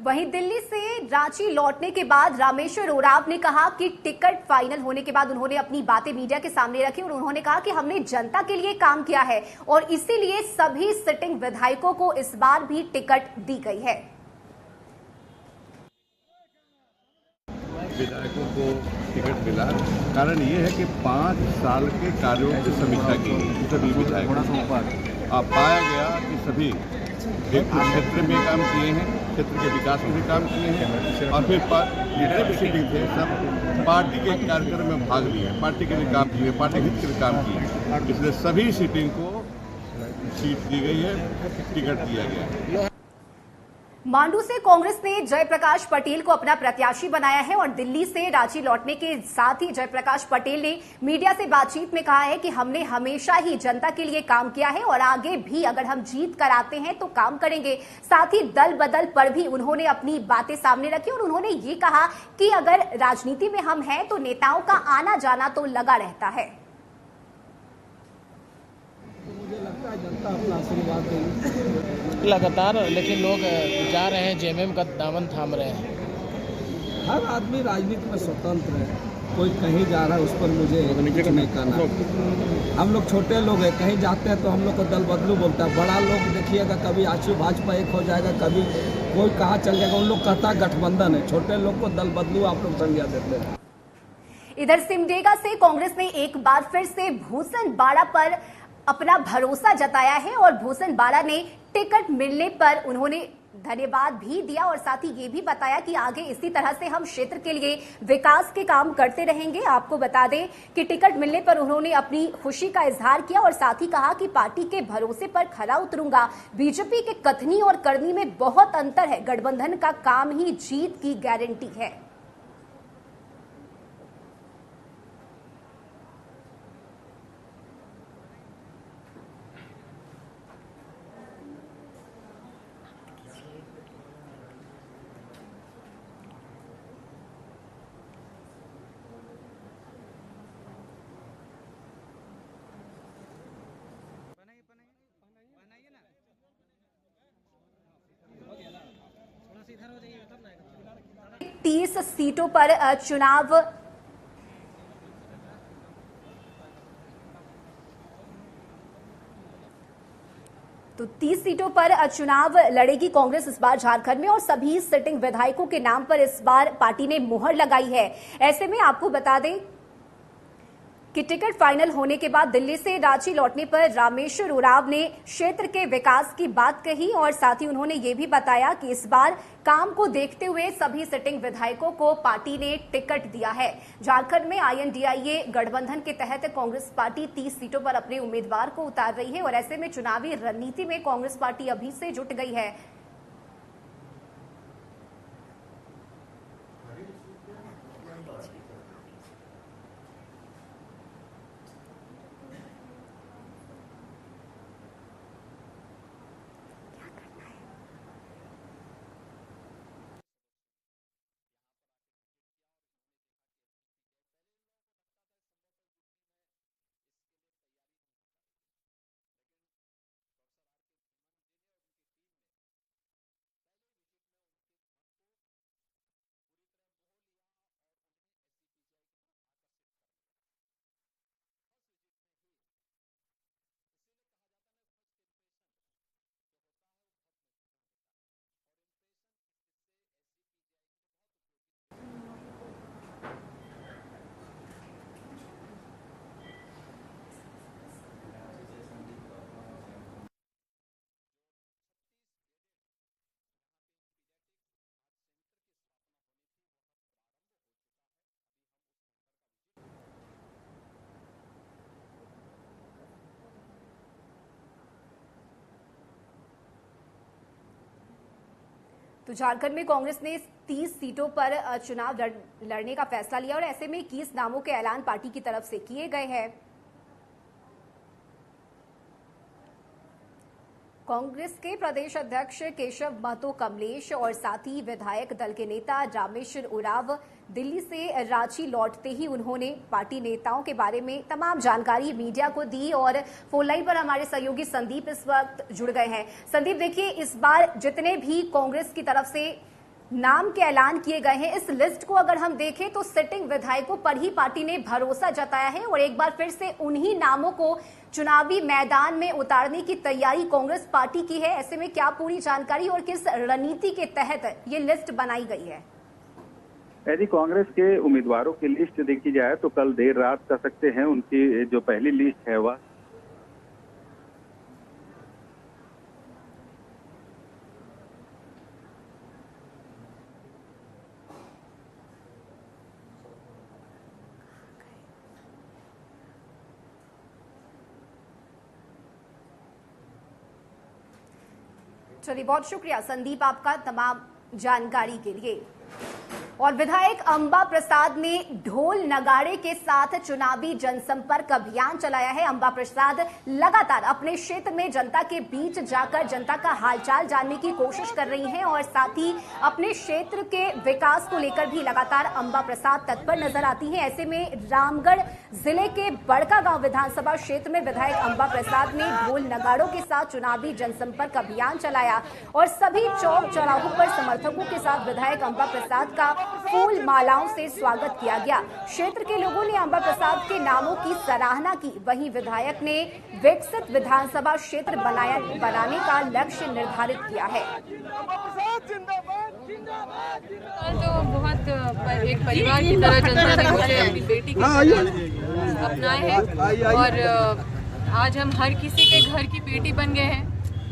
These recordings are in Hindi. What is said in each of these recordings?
वहीं दिल्ली से रांची लौटने के बाद रामेश्वर उरांव ने कहा कि टिकट फाइनल होने के बाद उन्होंने अपनी बातें मीडिया के सामने रखी और उन्होंने कहा कि हमने जनता के लिए काम किया है और इसीलिए सभी सिटिंग विधायकों को इस बार भी टिकट दी गई है। विधायकों को टिकट मिला, कारण ये है कि 5 साल के कार्यों की समीक्षा की सभी विधायकों। अब पाया गया कि सभी एक क्षेत्र में काम किए हैं, क्षेत्र के विकास में भी काम किए हैं और फिर जितने भी सीटिंग थे सब पार्टी के कार्यक्रम में भाग लिए, पार्टी के लिए काम किए, पार्टी हित के लिए काम किए, इसलिए सभी सीटिंग को सीट दी गई है, टिकट दिया गया है। मांडू से कांग्रेस ने जयप्रकाश पटेल को अपना प्रत्याशी बनाया है और दिल्ली से रांची लौटने के साथ ही जयप्रकाश पटेल ने मीडिया से बातचीत में कहा है कि हमने हमेशा ही जनता के लिए काम किया है और आगे भी अगर हम जीत कर आते हैं तो काम करेंगे। साथ ही दल बदल पर भी उन्होंने अपनी बातें सामने रखी और उन्होंने ये कहा कि अगर राजनीति में हम हैं तो नेताओं का आना जाना तो लगा रहता है। मुझे लगता है जनता अपना आशीर्वाद देगी लगातार, लेकिन लोग जा रहे हैं, जेएमएम का दामन थाम रहे हैं। हर आदमी राजनीति में स्वतंत्र है, कोई कहीं जा रहा है उस पर मुझे कुछ नहीं करना। हम लोग छोटे लोग हैं, कहीं जाते हैं तो हम लोग को दल बदलू बोलता है। बड़ा लोग देखिएगा कभी आशु भाजपा एक हो जाएगा, कभी कोई कहाँ चल जाएगा, उन लोग कहता गठबंधन है। छोटे लोग को दल बदलू आप लोग संज्ञा देते हैं। इधर सिमडेगा से कांग्रेस ने एक बार फिर से भूषण बाड़ा पर अपना भरोसा जताया है और भूषण बाड़ा ने टिकट मिलने पर उन्होंने धन्यवाद भी दिया और साथ ही ये भी बताया कि आगे इसी तरह से हम क्षेत्र के लिए विकास के काम करते रहेंगे। आपको बता दें कि टिकट मिलने पर उन्होंने अपनी खुशी का इजहार किया और साथ ही कहा कि पार्टी के भरोसे पर खरा उतरूंगा। बीजेपी के कथनी और करनी में बहुत अंतर है, गठबंधन का काम ही जीत की गारंटी है। इधर 30 सीटों पर चुनाव तो 30 सीटों पर चुनाव लड़ेगी कांग्रेस इस बार झारखंड में और सभी सिटिंग विधायकों के नाम पर इस बार पार्टी ने मुहर लगाई है। ऐसे में आपको बता दें कि टिकट फाइनल होने के बाद दिल्ली से रांची लौटने पर रामेश्वर उरांव ने क्षेत्र के विकास की बात कही और साथ ही उन्होंने ये भी बताया कि इस बार काम को देखते हुए सभी सिटिंग विधायकों को पार्टी ने टिकट दिया है। झारखंड में INDIA गठबंधन के तहत कांग्रेस पार्टी 30 सीटों पर अपने उम्मीदवार को उतार रही है और ऐसे में चुनावी रणनीति में कांग्रेस पार्टी अभी से जुट गई है। तो झारखंड में कांग्रेस ने 30 सीटों पर चुनाव लड़ने का फैसला लिया और ऐसे में 21 नामों के ऐलान पार्टी की तरफ से किए गए हैं। कांग्रेस के प्रदेश अध्यक्ष केशव महतो कमलेश और साथ ही विधायक दल के नेता रामेश्वर उरांव दिल्ली से रांची लौटते ही उन्होंने पार्टी नेताओं के बारे में तमाम जानकारी मीडिया को दी और फोन लाइन पर हमारे सहयोगी संदीप इस वक्त जुड़ गए हैं। संदीप, देखिए, इस बार जितने भी कांग्रेस की तरफ से नाम के ऐलान किए गए हैं। इस लिस्ट को अगर हम देखें तो सिटिंग विधायकों पर ही पार्टी ने भरोसा जताया है और एक बार फिर से उन्हीं नामों को चुनावी मैदान में उतारने की तैयारी कांग्रेस पार्टी की है। ऐसे में क्या पूरी जानकारी और किस रणनीति के तहत ये लिस्ट बनाई गई है? यदि कांग्रेस के उम्मीदवारों की लिस्ट देखी जाए तो कल देर रात कह सकते हैं उनकी जो पहली लिस्ट है वह चलिए, बहुत शुक्रिया संदीप आपका तमाम जानकारी के लिए। और विधायक अंबा प्रसाद ने ढोल नगाड़े के साथ चुनावी जनसंपर्क अभियान चलाया है। अंबा प्रसाद लगातार अपने क्षेत्र में जनता के बीच जाकर जनता का हालचाल जानने की कोशिश कर रही हैं और साथ ही अपने क्षेत्र के विकास को लेकर भी लगातार अंबा प्रसाद तत्पर नजर आती हैं। ऐसे में रामगढ़ जिले के बड़कागांव विधानसभा क्षेत्र में विधायक अंबा प्रसाद ने ढोल नगाड़ों के साथ चुनावी जनसंपर्क अभियान चलाया और सभी चौक चौराहों पर समर्थकों के साथ विधायक अंबा प्रसाद का फूल मालाओं से स्वागत किया गया। क्षेत्र के लोगों ने अंबा प्रसाद के नामों की सराहना की। वहीं विधायक ने विकसित विधानसभा क्षेत्र बनाने का लक्ष्य निर्धारित किया है। तो बहुत एक परिवार की तरह जनता ने मुझे अपनी बेटी की तरह अपनाए हैं और आज हम हर किसी के घर की बेटी बन गए हैं,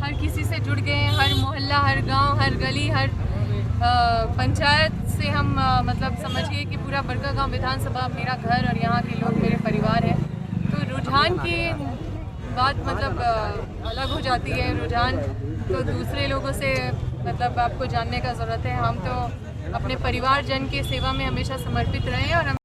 हर किसी से जुड़ गए हैं। हर मोहल्ला, हर गांव, हर गली, हर पंचायत से हम मतलब समझिए कि पूरा बड़कागांव विधानसभा मेरा घर और यहाँ के लोग मेरे परिवार हैं। तो रुझान की बात मतलब अलग हो जाती है। रुझान तो दूसरे लोगों से मतलब आपको जानने का ज़रूरत है। हम तो अपने परिवार जन के सेवा में हमेशा समर्पित रहे और